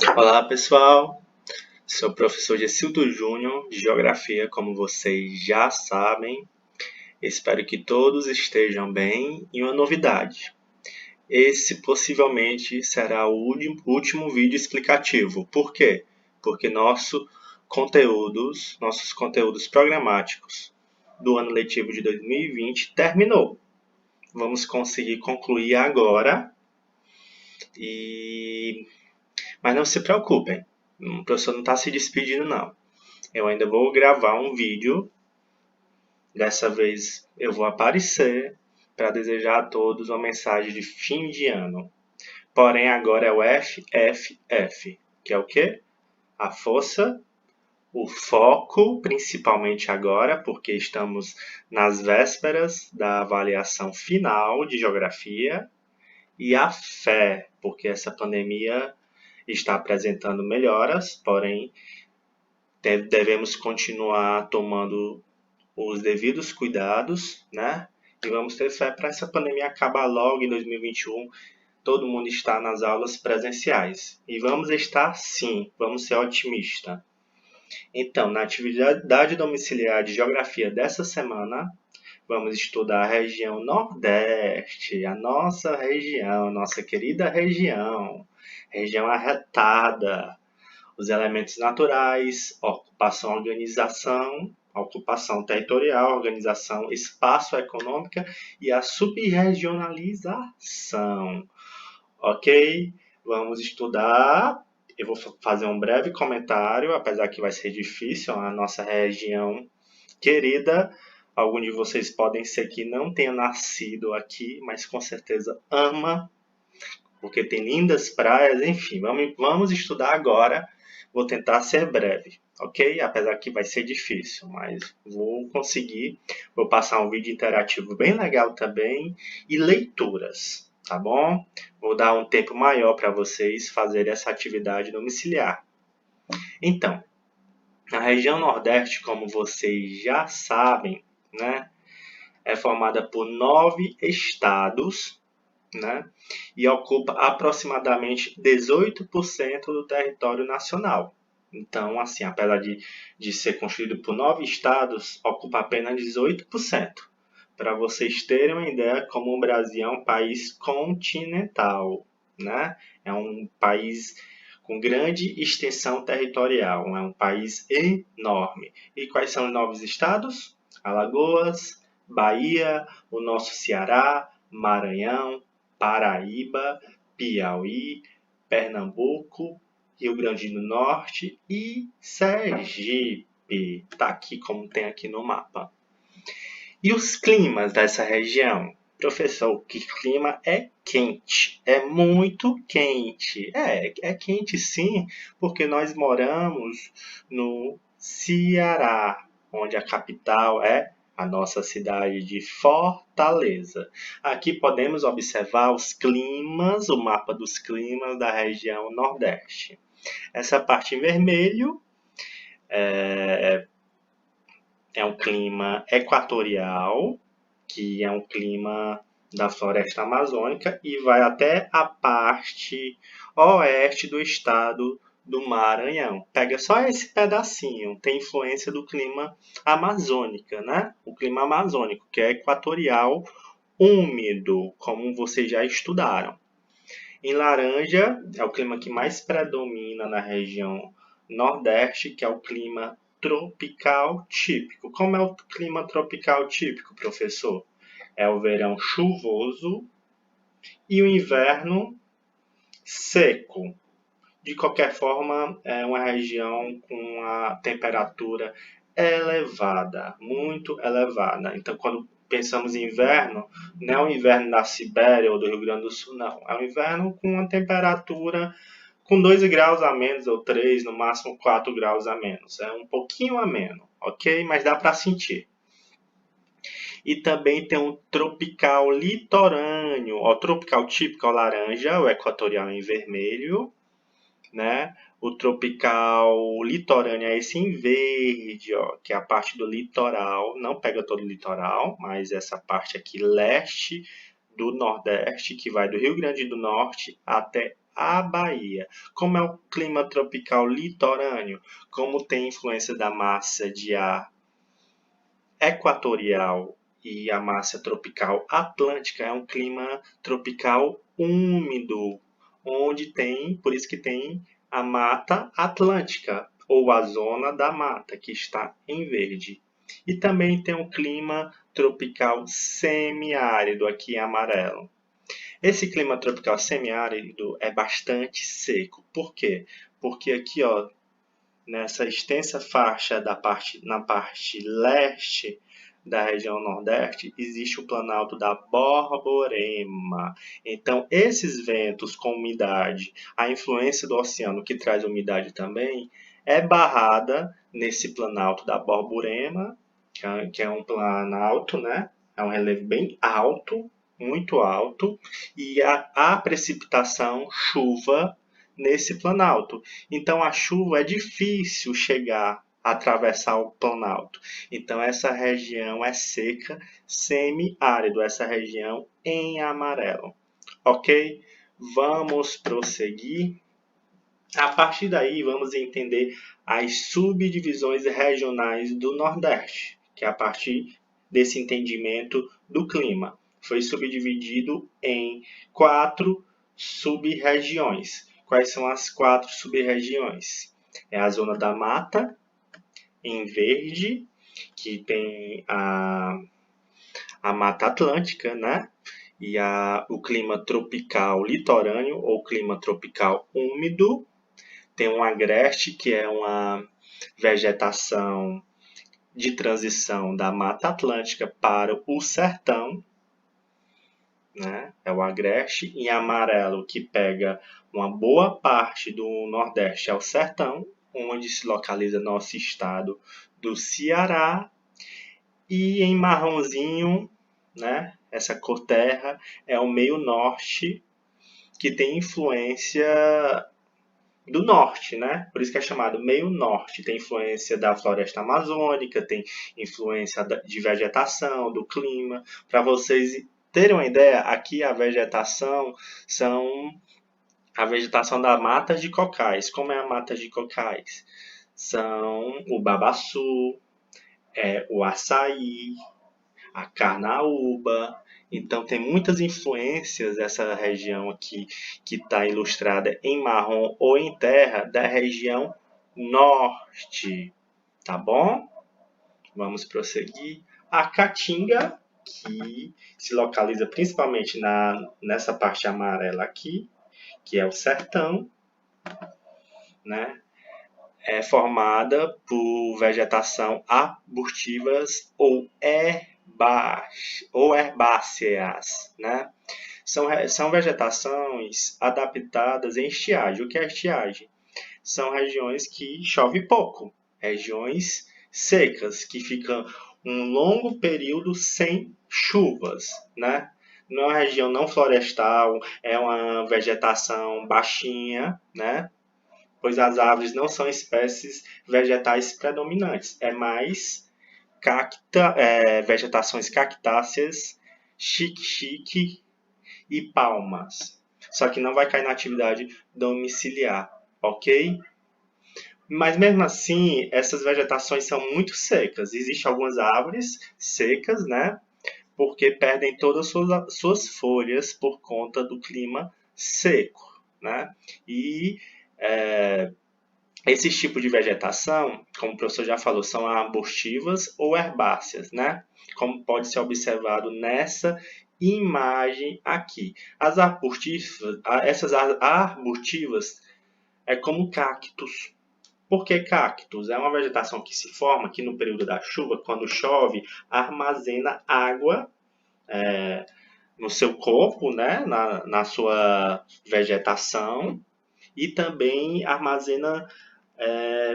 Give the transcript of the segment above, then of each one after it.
Olá, pessoal. Sou o professor Gessildo Júnior, de Geografia, como vocês já sabem. Espero que todos estejam bem. E uma novidade: esse possivelmente será o último vídeo explicativo. Por quê? Porque nossos conteúdos programáticos do ano letivo de 2020 terminou. Vamos conseguir concluir agora. Mas não se preocupem, o professor não está se despedindo, não. Eu ainda vou gravar um vídeo. Dessa vez eu vou aparecer para desejar a todos uma mensagem de fim de ano. Porém, agora é o FFF, que é o quê? A força, o foco, principalmente agora, porque estamos nas vésperas da avaliação final de geografia, e a fé, porque essa pandemia está apresentando melhoras, porém devemos continuar tomando os devidos cuidados, né? E vamos ter fé para essa pandemia acabar logo em 2021. Todo mundo está nas aulas presenciais. E vamos estar sim, vamos ser otimistas. Então, na atividade domiciliar de geografia dessa semana, vamos estudar a região Nordeste, a nossa região, nossa querida região, região arretada, os elementos naturais, ocupação territorial, organização espaço-econômica e a subregionalização. Ok? Vamos estudar. Eu vou fazer um breve comentário, apesar que vai ser difícil, a nossa região querida. Alguns de vocês podem ser que não tenha nascido aqui, mas com certeza ama, porque tem lindas praias, enfim, vamos estudar agora. Vou tentar ser breve, ok? Apesar que vai ser difícil, mas vou conseguir. Vou passar um vídeo interativo bem legal também e leituras, tá bom? Vou dar um tempo maior para vocês fazerem essa atividade domiciliar. Então, a região Nordeste, como vocês já sabem, né, é formada por 9 estados, né, e ocupa aproximadamente 18% do território nacional. Então, assim, apesar de ser construído por 9 estados, ocupa apenas 18%. Para vocês terem uma ideia, como o Brasil é um país continental, né? É um país com grande extensão territorial, é um país enorme. E quais são os 9 estados? Alagoas, Bahia, o nosso Ceará, Maranhão, Paraíba, Piauí, Pernambuco, Rio Grande do Norte e Sergipe. Está aqui como tem aqui no mapa. E os climas dessa região? Professor, que clima é quente, é muito quente. É quente sim, porque nós moramos no Ceará, onde a capital é a nossa cidade de Fortaleza. Aqui podemos observar os climas, o mapa dos climas da região Nordeste. Essa parte em vermelho é um clima equatorial, que é um clima da floresta amazônica e vai até a parte oeste do estado do Maranhão. Pega só esse pedacinho, tem influência do clima amazônica, né? O clima amazônico, que é equatorial, úmido, como vocês já estudaram. Em laranja é o clima que mais predomina na região Nordeste, que é o clima tropical típico. Como é o clima tropical típico, professor? É o verão chuvoso e o inverno seco. De qualquer forma, é uma região com a temperatura elevada, muito elevada. Então, quando pensamos em inverno, não é o inverno da Sibéria ou do Rio Grande do Sul, não. É um inverno com uma temperatura com 2 graus a menos ou 3, no máximo 4 graus a menos. É um pouquinho a menos, ok? Mas dá para sentir. E também tem um tropical litorâneo. O tropical típico é o laranja, o equatorial em vermelho, né? O tropical litorâneo é esse em verde, ó, que é a parte do litoral. Não pega todo o litoral, mas essa parte aqui leste do Nordeste, que vai do Rio Grande do Norte até a Bahia. Como é o clima tropical litorâneo, como tem influência da massa de ar equatorial e a massa tropical atlântica, é um clima tropical úmido, onde tem, por isso que tem a Mata Atlântica, ou a zona da mata, que está em verde. E também tem um clima tropical semiárido, aqui em amarelo. Esse clima tropical semiárido é bastante seco. Por quê? Porque aqui, ó, nessa extensa faixa na parte leste da região nordeste, existe o planalto da Borborema. Então, esses ventos com umidade, a influência do oceano que traz umidade também, é barrada nesse planalto da Borborema, que é um planalto, né? É um relevo bem alto, muito alto, e a precipitação, chuva, nesse planalto. Então a chuva é difícil chegar a atravessar o planalto. Então essa região é seca, semi-árido, essa região em amarelo. Ok? Vamos prosseguir. A partir daí, vamos entender as subdivisões regionais do Nordeste, que é a partir desse entendimento do clima. Foi subdividido em 4 sub-regiões. Quais são as 4 sub-regiões? É a zona da mata, em verde, que tem a Mata Atlântica, né? E o clima tropical litorâneo, ou clima tropical úmido. Tem um agreste, que é uma vegetação de transição da Mata Atlântica para o sertão, né? É o agreste. Em amarelo, que pega uma boa parte do Nordeste ao sertão, onde se localiza nosso estado do Ceará. E em marronzinho, né? Essa cor terra é o meio norte, que tem influência do norte, né? Por isso que é chamado meio norte. Tem influência da floresta amazônica, tem influência de vegetação, do clima. Para vocês terem uma ideia, aqui a vegetação são a vegetação da mata de cocais. Como é a mata de cocais? São o babaçu, o açaí, a carnaúba. Então tem muitas influências dessa região aqui que está ilustrada em marrom ou em terra da região norte, tá bom? Vamos prosseguir. A Caatinga, que se localiza principalmente nessa parte amarela aqui, que é o sertão, né? É formada por vegetação arbustivas ou herbáceas, né? São vegetações adaptadas em estiagem. O que é estiagem? São regiões que chove pouco, regiões secas, que ficam um longo período sem chuvas, né? Não é uma região não florestal, é uma vegetação baixinha, né? Pois as árvores não são espécies vegetais predominantes, é mais vegetações cactáceas, xique-xique e palmas. Só que não vai cair na atividade domiciliar, ok? Mas mesmo assim, essas vegetações são muito secas. Existem algumas árvores secas, né? Porque perdem todas as suas folhas por conta do clima seco, né? E esses tipos de vegetação, como o professor já falou, são arbustivas ou herbáceas, né? Como pode ser observado nessa imagem aqui. Essas arbustivas é como cactos. Por que cactos? É uma vegetação que se forma aqui no período da chuva, quando chove, armazena água no seu corpo, né? na sua vegetação, e também armazena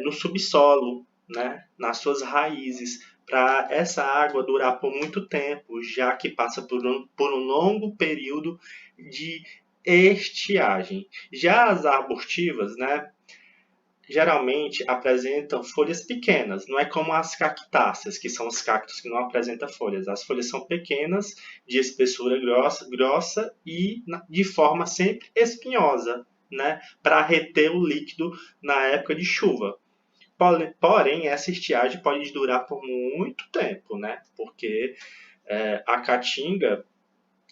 no subsolo, né? Nas suas raízes, para essa água durar por muito tempo, já que passa por um longo período de estiagem. Já as arbustivas, né? Geralmente apresentam folhas pequenas, não é como as cactáceas, que são os cactos que não apresentam folhas. As folhas são pequenas, de espessura grossa e de forma sempre espinhosa, né, para reter o líquido na época de chuva. Porém, essa estiagem pode durar por muito tempo, né, porque a Caatinga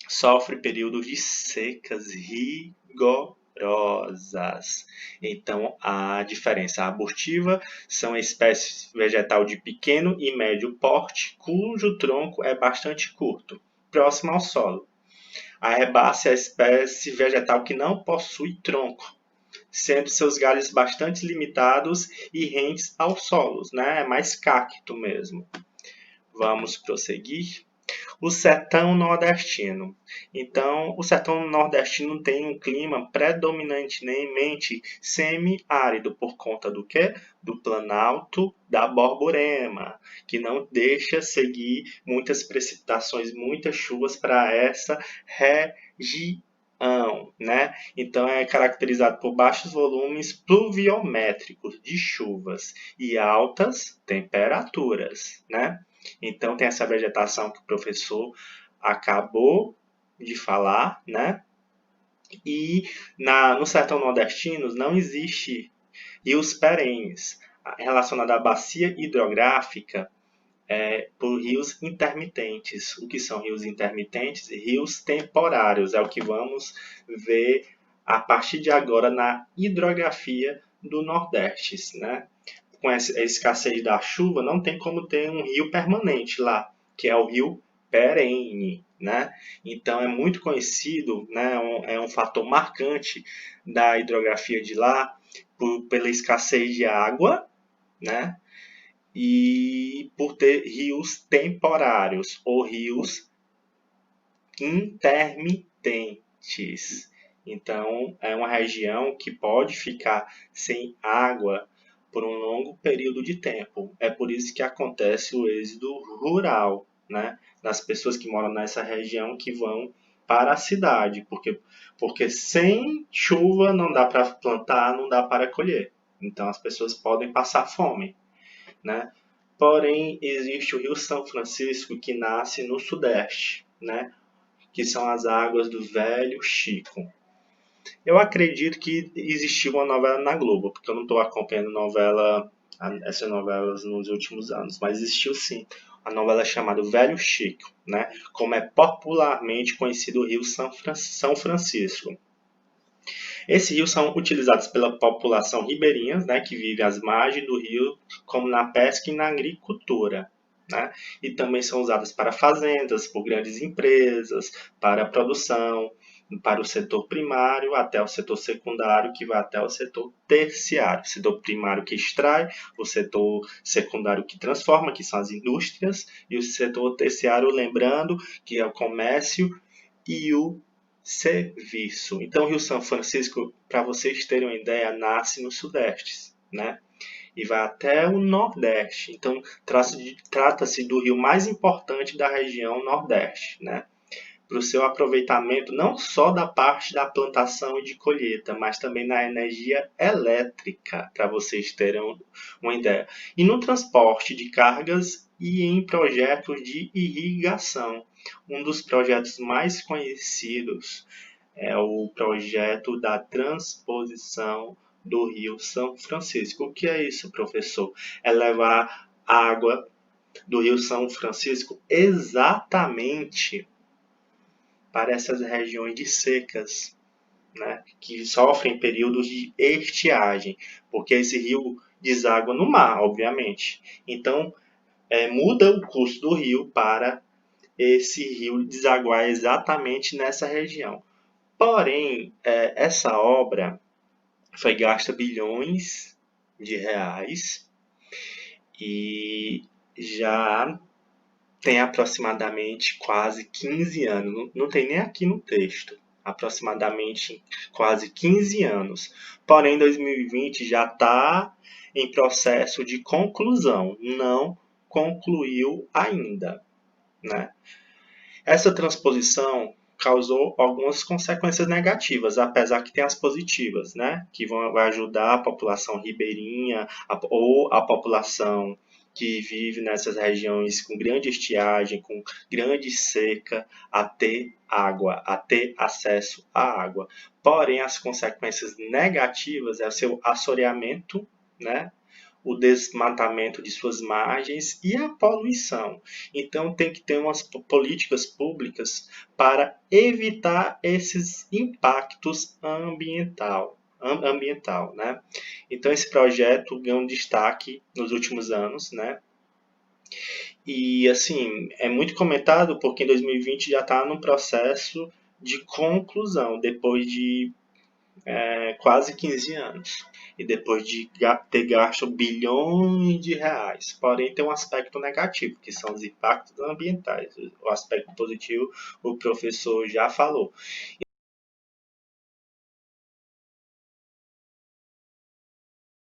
sofre períodos de secas rigorosas. Então, a diferença abortiva são espécies vegetal de pequeno e médio porte, cujo tronco é bastante curto, próximo ao solo. A herbácea é a espécie vegetal que não possui tronco, sendo seus galhos bastante limitados e rentes aos solos, né? É mais cacto mesmo. Vamos prosseguir. O sertão nordestino. Então, o sertão nordestino tem um clima predominantemente semiárido por conta do quê? Do Planalto da Borborema, que não deixa seguir muitas precipitações, muitas chuvas para essa região, né? Então é caracterizado por baixos volumes pluviométricos de chuvas e altas temperaturas, né? Então tem essa vegetação que o professor acabou de falar, né? E no sertão nordestino não existe rios perenes. Relacionado à bacia hidrográfica, por rios intermitentes. O que são rios intermitentes? Rios temporários. É o que vamos ver a partir de agora na hidrografia do Nordeste, né? Com a escassez da chuva, não tem como ter um rio permanente lá, que é o rio perene, né? Então é muito conhecido, né? É um fator marcante da hidrografia de lá pela escassez de água, né? E por ter rios temporários ou rios intermitentes. Então é uma região que pode ficar sem água por um longo período de tempo. É por isso que acontece o êxodo rural, né? Das pessoas que moram nessa região que vão para a cidade, porque sem chuva não dá para plantar, não dá para colher. Então as pessoas podem passar fome, né? Porém, existe o Rio São Francisco que nasce no sudeste, né? Que são as águas do Velho Chico. Eu acredito que existiu uma novela na Globo, porque eu não estou acompanhando essas novelas nos últimos anos, mas existiu sim a novela chamada Velho Chico, né? Como é popularmente conhecido o Rio São Francisco. Esses rios são utilizados pela população ribeirinha, né, que vive às margens do rio, como na pesca e na agricultura. Né? E também são usadas para fazendas, por grandes empresas, para a produção, para o setor primário até o setor secundário, que vai até o setor terciário. O setor primário que extrai, o setor secundário que transforma, que são as indústrias, e o setor terciário, lembrando, que é o comércio e o serviço. Então, o Rio São Francisco, para vocês terem uma ideia, nasce no Sudeste, né? E vai até o Nordeste. Então, trata-se do rio mais importante da região Nordeste, né? Para o seu aproveitamento não só da parte da plantação e de colheita, mas também na energia elétrica, para vocês terem uma ideia. E no transporte de cargas e em projetos de irrigação. Um dos projetos mais conhecidos é o projeto da transposição do Rio São Francisco. O que é isso, professor? É levar água do Rio São Francisco exatamente para essas regiões de secas, né, que sofrem períodos de estiagem, porque esse rio deságua no mar, obviamente. Então, muda o curso do rio para esse rio desaguar exatamente nessa região. Porém, essa obra foi gasta bilhões de reais e já tem aproximadamente quase 15 anos. Não tem nem aqui no texto. Aproximadamente quase 15 anos. Porém, 2020 já está em processo de conclusão. Não concluiu ainda, né? Essa transposição causou algumas consequências negativas, apesar que tem as positivas, né? Que vai ajudar a população ribeirinha ou a população que vive nessas regiões com grande estiagem, com grande seca, a ter água, a ter acesso à água. Porém, as consequências negativas é o seu assoreamento, né? O desmatamento de suas margens e a poluição. Então, tem que ter umas políticas públicas para evitar esses impactos ambiental, né? Então, esse projeto ganhou um destaque nos últimos anos, né? E, assim, é muito comentado porque em 2020 já está no processo de conclusão, depois de quase 15 anos. E depois de ter gasto bilhões de reais. Porém, tem um aspecto negativo, que são os impactos ambientais. O aspecto positivo, o professor já falou.